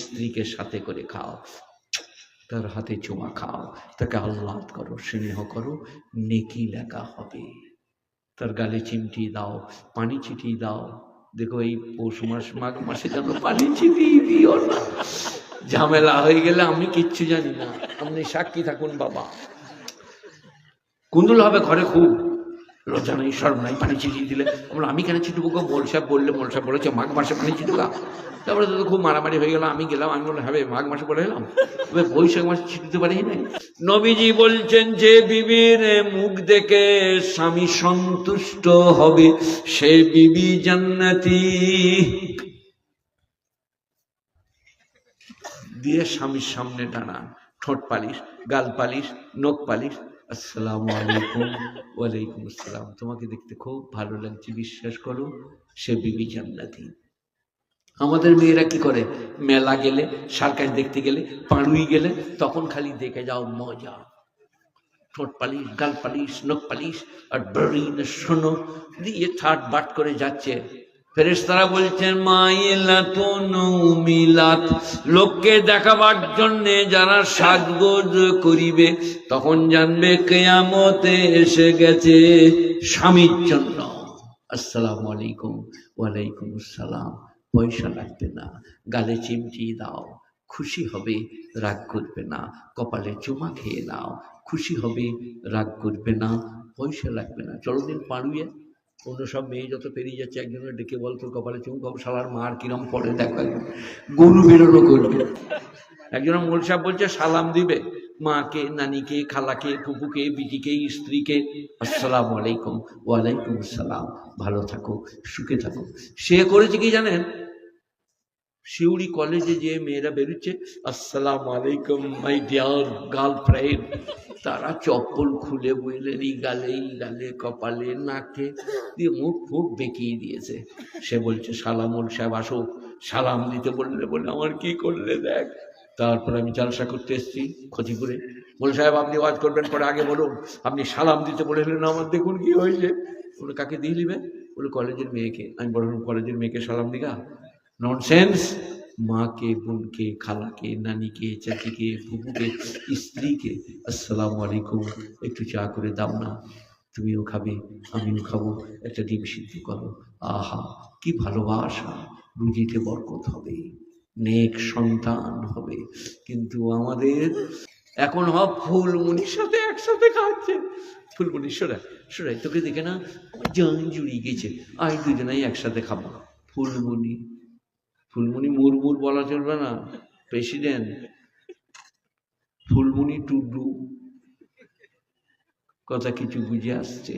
স্ত্রীকে সাথে করে খাও, তার হাতে চুমা খাও, তাকে আহ্লাদ করো, স্নেহ করো, নেকি লেখা হবে। তার গালে চিমটি দাও, পানি ছিটিয়ে দাও। দেখো এই পৌষ মাস মাঘ মাসে যেন পানি ছিটিয়ে দিও না, ঝামেলা হয়ে গেলে আমি কিচ্ছু জানি না, আপনি সাক্ষী থাকুন বাবা। কুন্দুল হবে ঘরে, খুব লজ্জা নাই সর্ব নাই, পানি ছিটিয়ে দিলে। আমি কেন ছিটবো গো, মোল সাহেব বললে, মোল সাহেব বলেছে মাঘ মাসে পানি ছিটুকা। তারপরে তো খুব মারামারি হয়ে গেল, আমি গেলাম, আমি বললাম হবে মাঘ মাসে বলে এলাম, বৈশাখ মাসে ছিটতে পারি নাই। নবীজি বলছেন যে বিবির মুখ দেখে স্বামী সন্তুষ্ট হবে সে বিবি জান্নাতি। দিয়ে স্বামীর সামনে দাঁড়ান, ঠোঁট পালিশ, গাল পালিশ, নখ পালিশ, আসসালামু আলাইকুম। ওয়ালাইকুম আসসালাম, তোমাকে দেখতে খুব ভালো লাগছে, বিশ্বাস করো সে বিবি জান্নাতি। আমাদের মেয়েরা কি করে, মেলা গেলে, সার্কাস দেখতে গেলে, পাড়ুই গেলে, তখন খালি দেখে যাও মজা, ঠোঁট পালিশ, গাল পালিশ, নখ পালিশ, আর ব্রিন শোনো দিয়ে ঠাট বাট করে যাচ্ছে। ফেরেশতারা বলছেন মাইলাতুন উমিলাত, লোককে দেখাবার জন্য যারা সাজগোজ করিবে তখন জানবে কিয়ামতে এসে গেছে স্বামীর জন্য। আসসালামু আলাইকুম। ওয়ালাইকুম আসসালাম। পয়সা লাগবে না, গালে চিমটি দাও, খুশি হবে, রাগ করবে না, কপালে চুমা খেয়ে নাও, খুশি হবে, রাগ করবে না, পয়সা লাগবে না। চলো দিন পাড়ুয়ে, অন্য সব মেয়ে যত পেরিয়ে যাচ্ছে, একজনের ডেকে বল তোর কপালে চুমু খাবো, শালার মার কিরম পড়ে দেখো, গরু বেরোনো করবে। একজন মোল সাহেব বলছে সালাম দিবে মাকে, নানিকে, খালাকে, ফুপুকে, বিটিকে, স্ত্রীকে, আসসালামু আলাইকুম। ওয়ালাইকুম আসসালাম, ভালো থাকো, সুখে থাকো। সে করেছে কি জানেন, শিউড়ি কলেজে যে মেয়েরা বেরোচ্ছে, আসসালামু আলাইকুম মাই ডিয়ার গার্লফ্রেন্ড, তারা চপ্পল খুলে বইলেরই গালে, গালে, কপালে, নাকে দিয়ে মুখ ফুক বেঁকিয়ে দিয়েছে। সে বলছে সালামুল সাহেব আসো, সালাম দিতে বললে, বলে আমার কি করলে দেখ। তারপর আমি জালসা করতে এসেছি খতিপুরে, বল সাহেব আপনি ওয়াজ করবেন, পরে আগে বলুন আপনি সালাম দিতে বলেছিলেন, আমার দেখুন কি হয়েছে। বলে কাকে দিয়ে নিবে? বলে কলেজের মেয়েকে। আমি বললাম কলেজের মেয়েকে সালাম দিগা? ননসেন্স। মাকে, বোনকে, খালাকে, নানিকে, চাচিকে, ফুপুকে, স্ত্রীকে আসসালামু আলাইকুম, একটু চা করে দাও না, তুমিও খাবে আমিও খাবো, একটা ডিম সিদ্ধ করো, আহা কি ভালোবাসা, রুজিতে বরকত হবে, নেক সন্তান হবে। কিন্তু আমাদের এখন হব ফুলমনির সাথে একসাথে খাচ্ছে। ফুলমনি সরাই সরাই, তোকে দেখে না আমার জান জুড়িয়ে গেছে, আই দুজনেই একসাথে খাবো। ফুলমনি, ফুলমনি মুরমুর বলা চলবে না, প্রেসিডেন্ট ফুলমনি টুডু, কথা কিছু বুঝে আসছে?